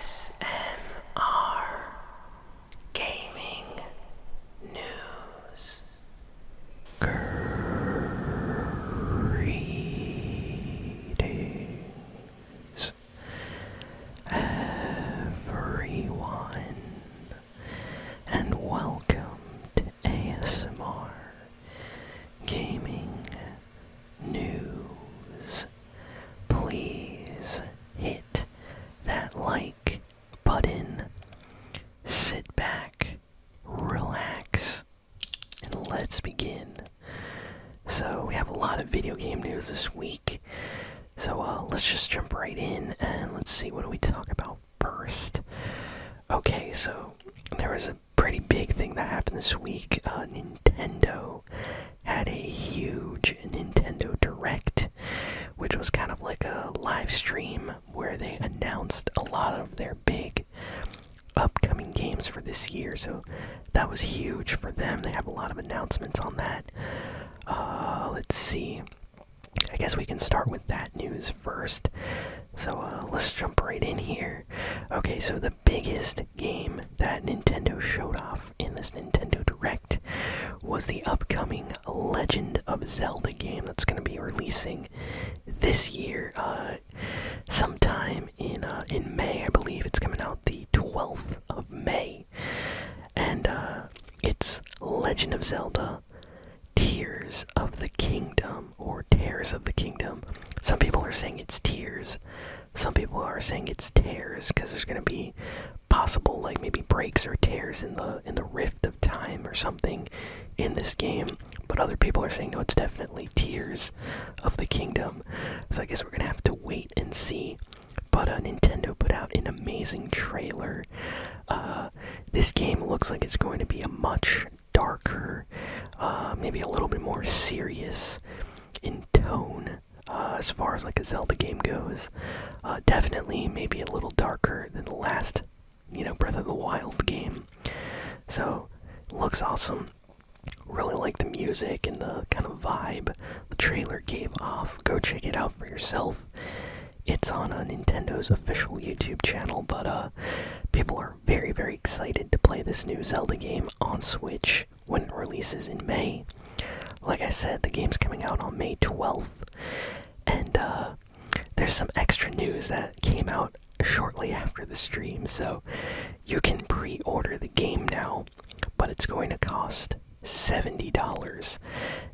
ASMR Gaming News. Greetings, everyone, and welcome to ASMR Gaming News. Please hit that like button, sit back, relax, and let's begin. So we have a lot of video game news this week, so let's just jump right in and let's see, what do we talk about first? Okay, so there was a pretty big thing that happened this week. Nintendo had a huge Nintendo Direct, which was kind of like a live stream where they announced a lot of their big upcoming games for this year. So that was huge for them. They have a lot of announcements on that. Let's see. I guess we can start with that news first. So let's jump right in here. Okay, so the biggest game that Nintendo showed off in this Nintendo Direct was the upcoming Legend of Zelda game that's going to be releasing this year, sometime in May. I believe it's coming out the 12th of May. And it's Legend of Zelda Tears of the Kingdom, or Tears of the Kingdom. Some people are saying it's Tears. Some people are saying it's Tears, because there's going to be possible, like, maybe breaks or tears in the rift of time or something in this game. But other people are saying, no, it's definitely Tears of the Kingdom. So I guess we're going to have to wait and see. But Nintendo put out an amazing trailer. This game looks like it's going to be a much darker, maybe a little bit more serious in tone, as far as like a Zelda game goes. Definitely maybe a little darker than the last, Breath of the Wild game. So, looks awesome. Really like the music and the kind of vibe the trailer gave off. Go check it out for yourself. It's on Nintendo's official YouTube channel, but people are very, very excited to play this new Zelda game on Switch when it releases in May. Like I said, the game's coming out on May 12th, and there's some extra news that came out shortly after the stream, so you can pre-order the game now, but it's going to cost $70.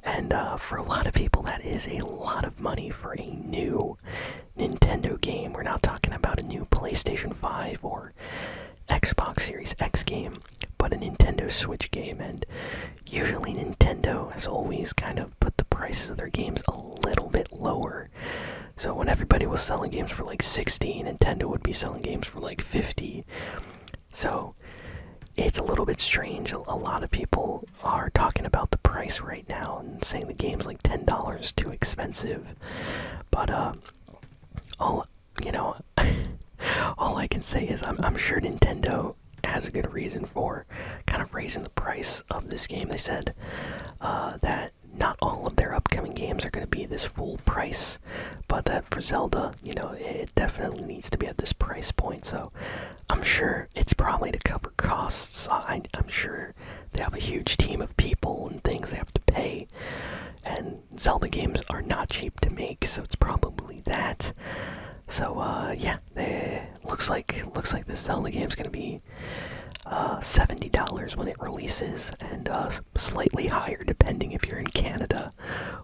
And for a lot of people, that is a lot of money for a new Nintendo game. We're not talking about a new PlayStation 5 or Xbox Series X game, but a Nintendo Switch game. And usually Nintendo has always kind of put the prices of their games a little bit lower. So when everybody was selling games for like $60, Nintendo would be selling games for like $50. So it's a little bit strange. A lot of people are talking about the price right now and saying the game's like $10 too expensive. But all I can say is I'm sure Nintendo has a good reason for kind of raising the price of this game. They said that not all of their upcoming games are going to be this full price, but that for Zelda, it definitely needs to be at this price point. So I'm sure it's probably to cover costs. I'm sure they have a huge team of people and things they have to pay, and Zelda games are not cheap to make, so it's probably that. So yeah, looks like this Zelda game is going to be $70 when it releases, and slightly higher depending if you're in Canada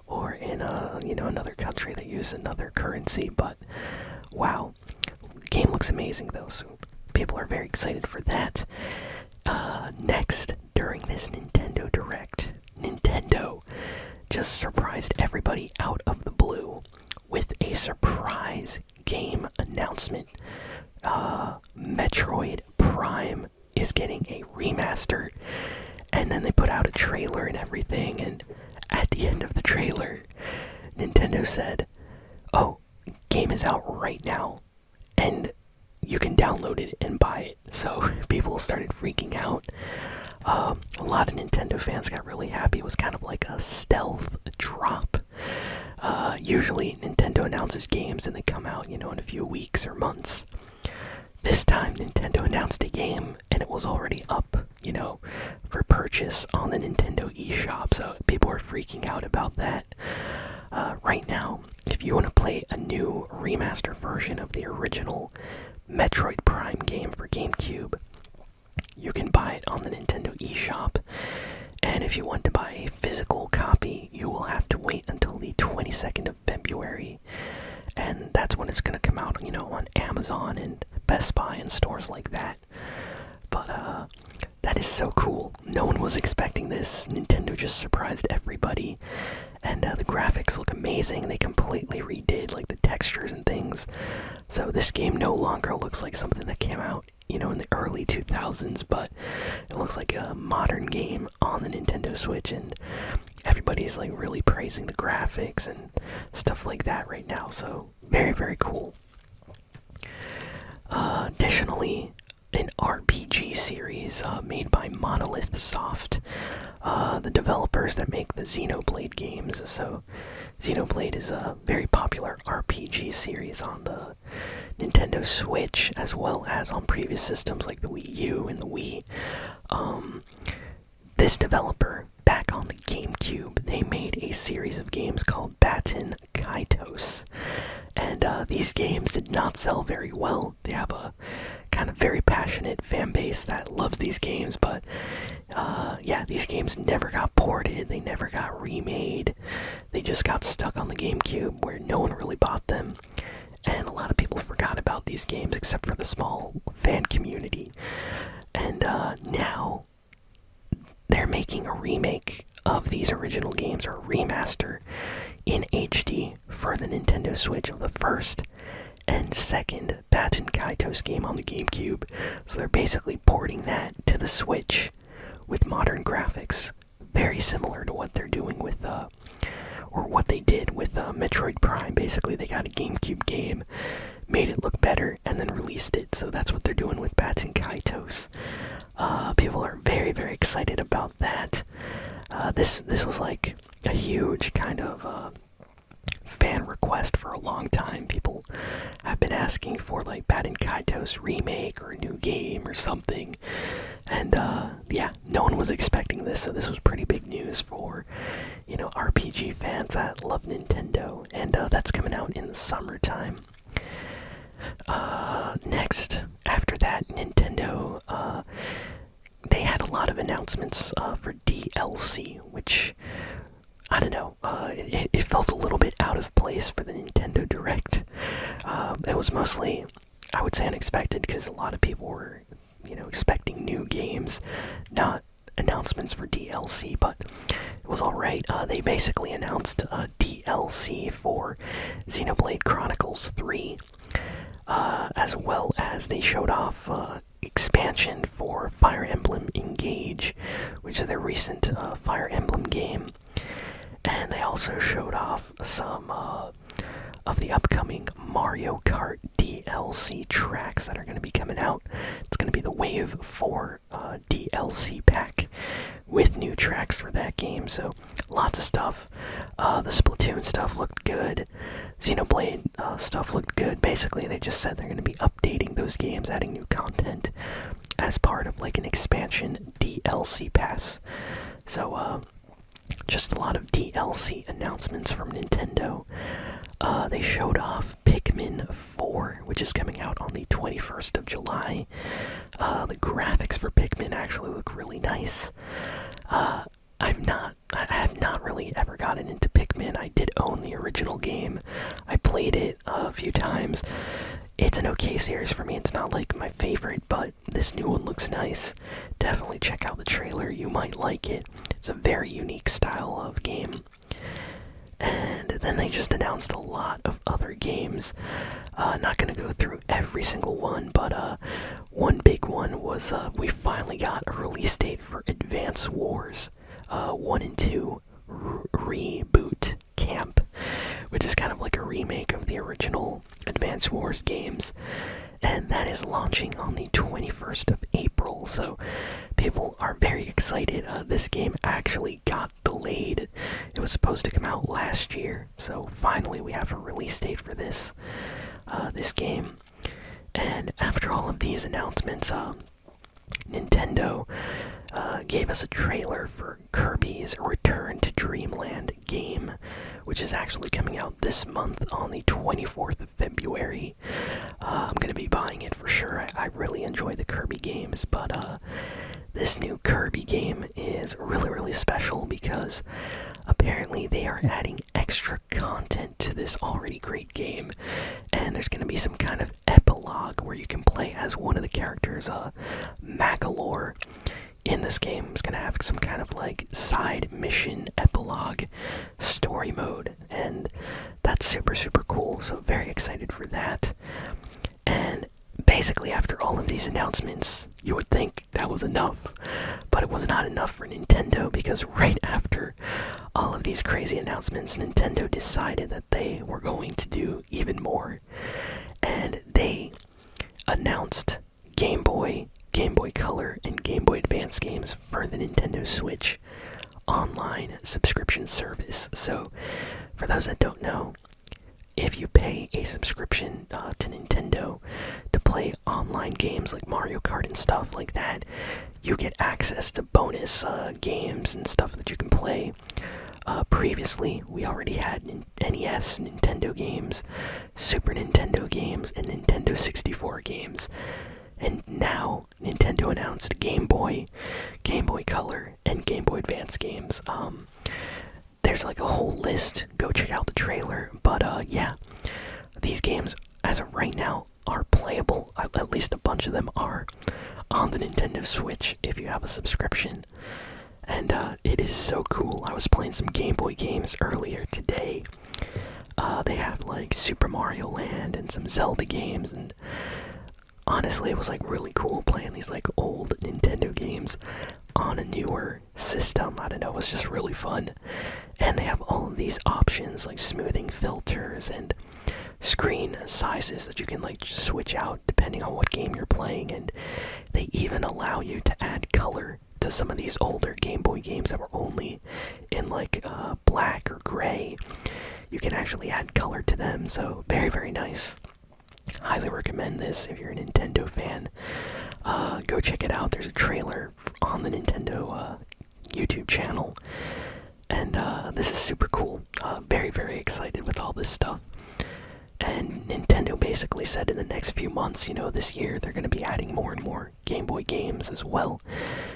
or in another country that uses another currency. But wow, the game looks amazing though, so people are very excited for that. Next, during this Nintendo Direct, Nintendo just surprised everybody out of the blue with a surprise game announcement. Metroid Prime is getting a remaster, and then they put out a trailer and everything, and at the end of the trailer, Nintendo said, oh, game is out right now, and you can download it and buy it. So people started freaking out. A lot of Nintendo fans got really happy. It was kind of like a stealth drop. Usually Nintendo announces games and they come out, in a few weeks or months. this time Nintendo announced a game and it was already up, for purchase on the Nintendo eShop, so people are freaking out about that. Right now, if you want to play a new remaster version of the original Metroid Prime game for GameCube, you can buy it on the Nintendo eShop. And if you want to buy a physical copy, you will have to wait until the 22nd of February. And that's when it's going to come out, on Amazon and Best Buy and stores like that. But, that is so cool. No one was expecting this. Nintendo just surprised everybody. And the graphics look amazing. They completely redid, like, the textures and things. So this game no longer looks like something that came out, in the early 2000s, but it looks like a modern game on the Nintendo Switch, and everybody's like really praising the graphics and stuff like that right now, so very, very cool. Additionally, an RPG series made by Monolith Soft, the developers that make the Xenoblade games. So Xenoblade is a very popular RPG series on the Nintendo Switch, as well as on previous systems like the Wii U and the Wii. This developer, back on the GameCube, they made a series of games called Baten Kaitos. And these games did not sell very well. They have a kind of very passionate fan base that loves these games, but these games never got ported, they never got remade. They just got stuck on the GameCube where no one really bought them. And a lot of people forgot about these games except for the small fan community. And now they're making a remake of these original games, or a remaster in HD for the Nintendo Switch of the first and second Baten Kaitos game on the GameCube. So they're basically porting that to the Switch with modern graphics, very similar to what they're doing with or what they did with Metroid Prime. Basically, they got a GameCube game, made it look better, and then released it. So that's what they're doing with Baten Kaitos. People are very, very excited about that. This was like a huge kind of fan request for a long time. People have been asking for like Baten Kaitos remake or a new game or something. And no one was expecting this, so this was pretty big news for, RPG fans that love Nintendo. And that's coming out in the summertime. Next, after that, Nintendo, they had a lot of announcements for DLC, which, I don't know, it felt a little bit out of place for the Nintendo Direct. It was mostly, I would say, unexpected, because a lot of people were, expecting new games, not announcements for DLC, but it was alright. They basically announced DLC for Xenoblade Chronicles 3, as well as they showed off expansion for Fire Emblem Engage, which is their recent Fire Emblem game. And they also showed off some of the upcoming Mario Kart DLC tracks that are going to be coming out. It's going to be the Wave 4 DLC pack with new tracks for that game, so lots of stuff. The Splatoon stuff looked good. Xenoblade stuff looked good. Basically, they just said they're going to be updating those games, adding new content as part of like an expansion DLC pass. So, just a lot of DLC announcements from Nintendo. They showed off Pikmin 4, which is coming out on the 21st of July. The graphics for Pikmin actually look really nice. I have not really ever gotten into Pikmin. I did own the original game. I played it a few times. It's an okay series for me. It's not like my favorite, but this new one looks nice. Definitely check out the trailer. You might like it. It's a very unique style of game. And then they just announced a lot of other games. Not gonna go through every single one, but one big one was we finally got a release date for Advance Wars 1 and 2 Reboot Camp, which is kind of like a remake of the original Advance Wars games. And that is launching on the 21st of April, so people are very excited. This game actually got delayed. It was supposed to come out last year, so finally we have a release date for this game. And after all of these announcements, Nintendo gave us a trailer for Kirby's Return to Dreamland game, which is actually coming out this month on the 24th of February. I'm going to be buying it for sure. I really enjoy the Kirby games, but this new Kirby game is really, really special because apparently they are adding extra content to this already great game, and there's going to be some kind of epilogue where you can play as one of the characters, Magalore. In this game, is going to have some kind of like side mission epilogue story mode, and that's super, super cool. So very excited for that. And basically, after all of these announcements, you would think that was enough, but it was not enough for Nintendo, because right after all of these crazy announcements, Nintendo decided that they were going to do even more, and they announced Game Boy Color, and Game Boy Advance games for the Nintendo Switch online subscription service. So, for those that don't know, if you pay a subscription to Nintendo to play online games like Mario Kart and stuff like that, you get access to bonus games and stuff that you can play. Previously, we already had NES, Nintendo games, Super Nintendo games, and Nintendo 64 games. And now, Nintendo announced Game Boy Color, and Game Boy Advance games. There's like a whole list. Go check out the trailer. But yeah, these games, as of right now, are playable. At least a bunch of them are on the Nintendo Switch if you have a subscription. And it is so cool. I was playing some Game Boy games earlier today. They have like Super Mario Land and some Zelda games, and honestly, it was like really cool playing these like old Nintendo games on a newer system. I don't know, it was just really fun. And they have all of these options like smoothing filters and screen sizes that you can like switch out depending on what game you're playing. And they even allow you to add color to some of these older Game Boy games that were only in like black or gray. You can actually add color to them, so very, very nice. Highly recommend this if you're a Nintendo fan. Go check it out. There's a trailer on the Nintendo YouTube channel, and this is super cool. Very, very excited with all this stuff. And Nintendo basically said in the next few months, this year, they're going to be adding more and more Game Boy games as well.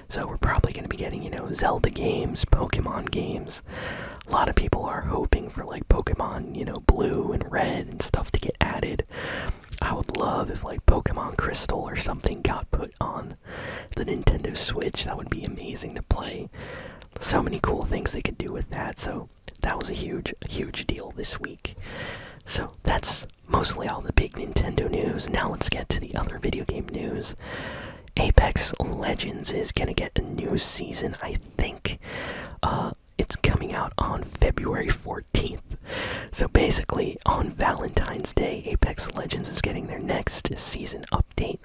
So we're probably going to be getting, Zelda games, Pokemon games. A lot of people are hoping for like Pokemon, Blue and Red and stuff to get added. I would love if like Pokemon Crystal or something got put on the Nintendo Switch. That would be amazing to play. So many cool things they could do with that. So that was a huge, huge deal this week. So that's mostly all the big Nintendo news. Now let's get to the other video game news. Apex Legends is gonna get a new season, I think. It's coming out on February 14th. So basically, on Valentine's Day, Apex Legends is getting their next season update.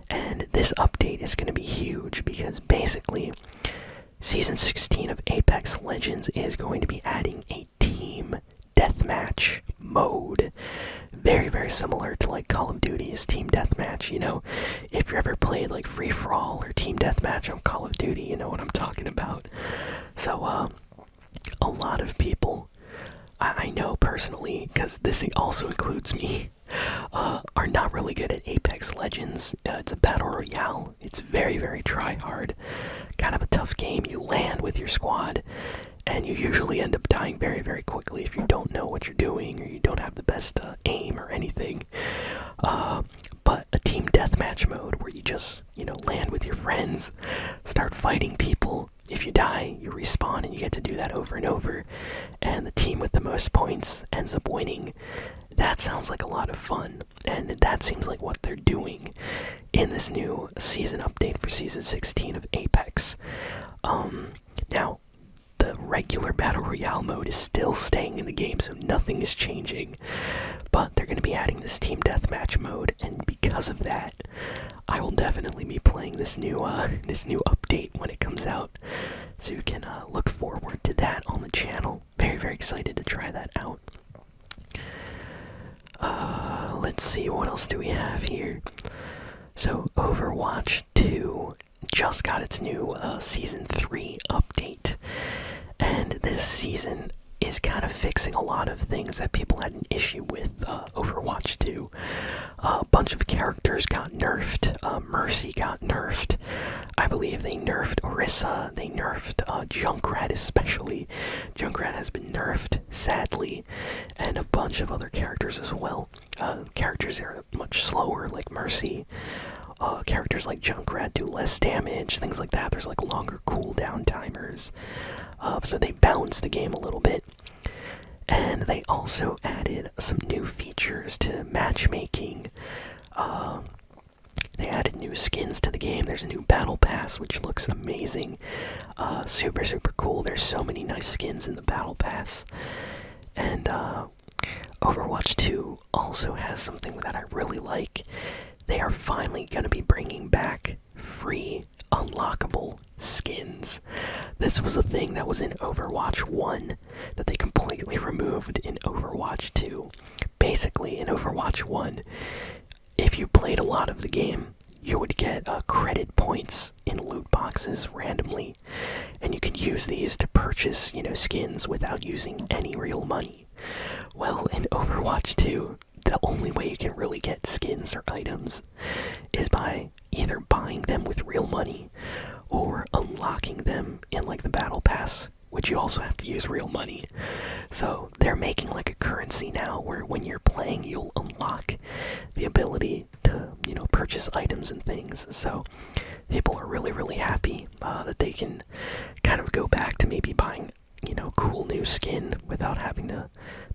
And this update is going to be huge because basically, Season 16 of Apex Legends is going to be adding a team deathmatch mode. Very, very similar to like Call of Duty's Team Deathmatch, If you ever played like Free For All or Team Deathmatch on Call of Duty, you know what I'm talking about. So, a lot of people, I know personally, because this also includes me, are not really good at Apex Legends. It's a battle royale. It's very, very try-hard. Kind of a tough game. You land with your squad, and you usually end up dying very, very quickly if you don't know what you're doing or you don't have the best aim or anything. But a team deathmatch mode where you just, land with your friends, start fighting people. If you die, you respawn, and you get to do that over and over. And the team with the most points ends up winning. That sounds like a lot of fun, and that seems like what they're doing in this new season update for Season 16 of Apex. Now, the regular Battle Royale mode is still staying in the game, so nothing is changing. But they're going to be adding this Team Deathmatch mode, and because of that, I will definitely be playing this new update when it comes out. So you can look forward to that on the channel. Very, very excited to try that out. Let's see, what else do we have here? So Overwatch 2 just got its new Season 3 update. And this season is kind of fixing a lot of things that people had an issue with Overwatch 2. A bunch of characters got nerfed. Mercy got nerfed. I believe they nerfed Orisa. They nerfed Junkrat especially. Junkrat has been nerfed, sadly. And a bunch of other characters as well. Characters that are much slower, like Mercy. Characters like Junkrat do less damage, things like that. There's like longer cooldown timers. So they balanced the game a little bit. And they also added some new features to matchmaking. They added new skins to the game. There's a new battle pass, which looks amazing. Super, super cool. There's so many nice skins in the battle pass. And Overwatch 2 also has something that I really like. They are finally going to be bringing back free unlockable skins. This was a thing that was in Overwatch 1 that they completely removed in Overwatch 2. Basically, in Overwatch 1, if you played a lot of the game, you would get credit points in loot boxes randomly, and you could use these to purchase, skins without using any real money. Well, in Overwatch 2, the only way you can really get skins or items is by either buying them with real money or unlocking them in like the battle pass, which you also have to use real money. So they're making like a currency now where when you're playing you'll unlock the ability to purchase items and things. So people are really, really happy that they can kind of go back to maybe buying cool new skin without having to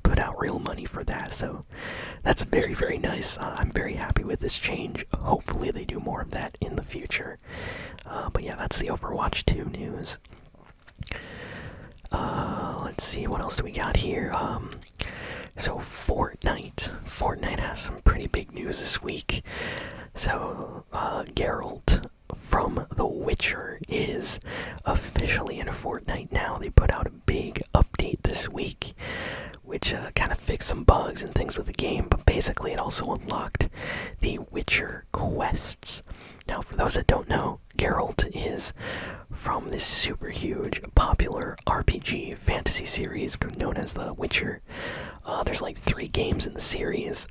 put out real money for that. So that's very, very nice. I'm very happy with this change. Hopefully they do more of that in the future. But yeah, that's the Overwatch 2 news. Let's see, what else do we got here? So Fortnite has some pretty big news this week. So Geralt from The Witcher is officially in Fortnite now. They put out a big update this week, which kind of fixed some bugs and things with the game, but basically it also unlocked the Witcher quests. Now, for those that don't know, Geralt is from this super huge, popular RPG fantasy series known as The Witcher. There's like 3 games in the series.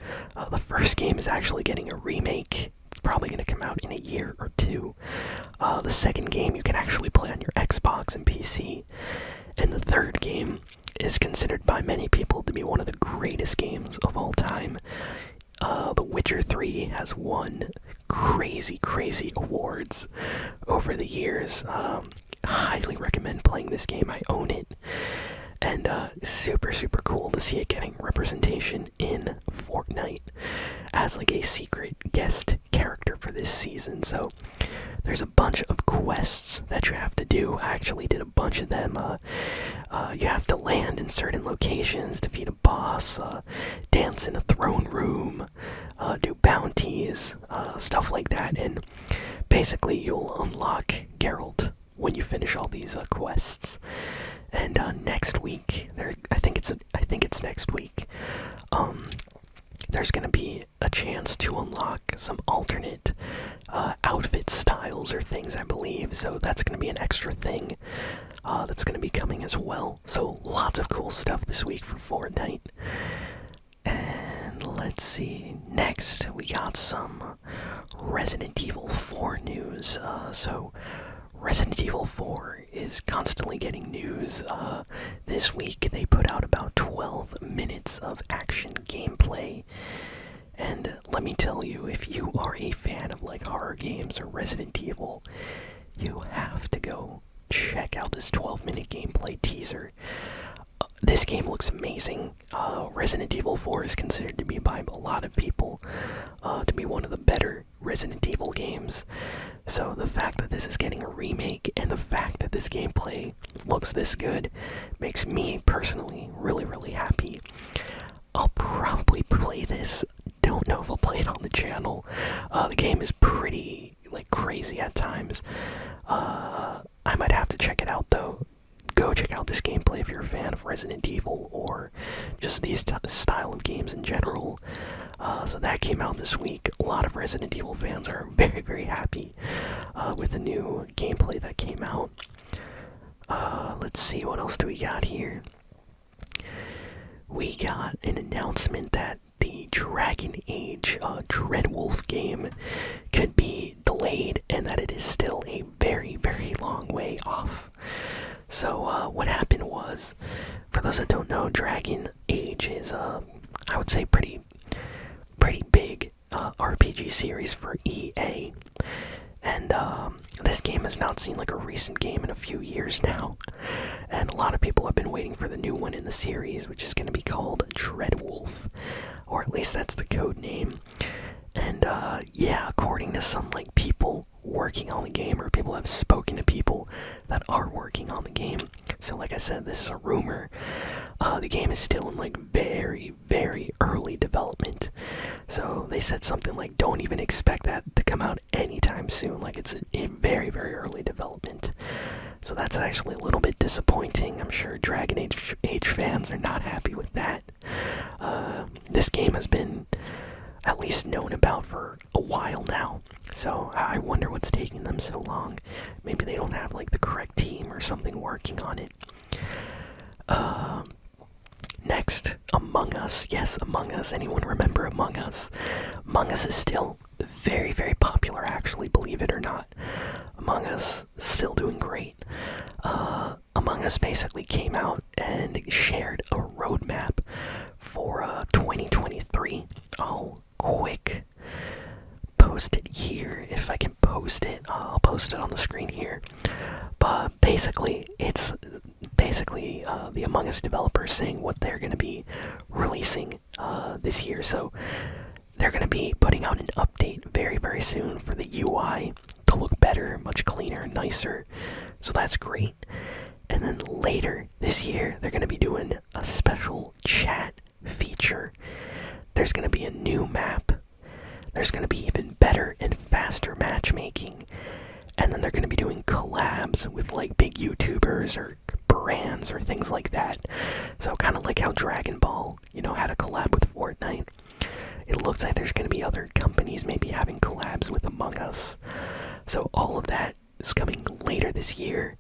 The first game is actually getting a remake. It's probably going to come out in a year or 2. The second game you can actually play on your Xbox and PC. And the third game is considered by many people to be one of the greatest games of all time. The Witcher 3 has won crazy, crazy awards over the years. Highly recommend playing this game. I own it. And super, super cool to see it getting representation in Fortnite as like a secret guest character for this season. So there's a bunch of quests that you have to do. I actually did a bunch of them. You have to land in certain locations, defeat a boss, dance in a throne room, do bounties, stuff like that. And basically you'll unlock Geralt when you finish all these quests. And next week, I think it's next week, there's gonna be a chance to unlock some alternate outfit styles or things, I believe. So that's gonna be an extra thing that's gonna be coming as well. So lots of cool stuff this week for Fortnite. And let's see, next we got some Resident Evil 4 news. So Resident Evil 4 is constantly getting news. This week they put out about 12 minutes of action gameplay. And let me tell you, if you are a fan of like horror games or Resident Evil, you have to go check out this 12-minute gameplay teaser. This game looks amazing. Resident Evil 4 is considered to be by a lot of people to be one of the better Resident Evil games. So the fact that this is getting a remake and the fact that this gameplay looks this good makes me personally really, really happy. I'll probably play this. Don't know if I'll play it on the channel. The game is pretty crazy at times. I might have to check it out though. Go go check out this gameplay if you're a fan of Resident Evil or just these style of games in general. So that came out this week. A lot of Resident Evil fans are very, very happy with the new gameplay that came out. Let's see, what else do we got here? We got an announcement that the Dragon Age Dreadwolf game could be delayed and that it is still a very, very long way off. So what happened was, for those that don't know, Dragon Age is I would say pretty big RPG series for EA. And this game has not seen like a recent game in a few years now. And a lot of people have been waiting for the new one in the series, which is going to be called Dreadwolf. Or at least that's the code name. And yeah, according to some like people working on the game, or people have spoken to people that are working on the game. So like I said, this is a rumor. The game is still in like very, very early development. So they said something like, don't even expect that to come out anytime soon. Like it's in very, very early development. So that's actually a little bit disappointing. I'm sure Dragon Age fans are not happy with that. This game has been at least known about for a while now. So I wonder what's taking them so long. Maybe they don't have like the correct team or something working on it. Next, Among Us. Yes, Among Us. Anyone remember Among Us? Among Us is still very, very popular, actually, believe it or not. Among Us still doing great. Among Us basically came out and shared a roadmap for 2023. I'll quick post it here. If I can post it, I'll post it on the screen here. But basically, it's the Among Us developers saying what they're going to be releasing this year. So they're going to be putting out an update very, very soon for the UI to look better, much cleaner, nicer. So that's great. And then later this year, they're going to be doing a special chat feature. There's going to be a new map. There's going to be even better and faster matchmaking. And then they're going to be doing collabs with like big YouTubers or brands or things like that. So kind of like how Dragon Ball, had a collab with Fortnite. It looks like there's going to be other companies maybe having collabs with Among Us. So all of that is coming later this year.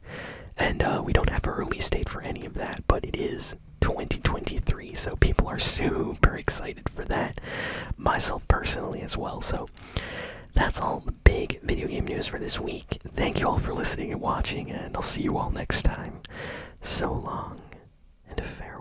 And we don't have a release date for any of that, but it is 2023, so people are super excited for that. Myself personally as well. So that's all the big video game news for this week. Thank you all for listening and watching, and I'll see you all next time. So long, and farewell.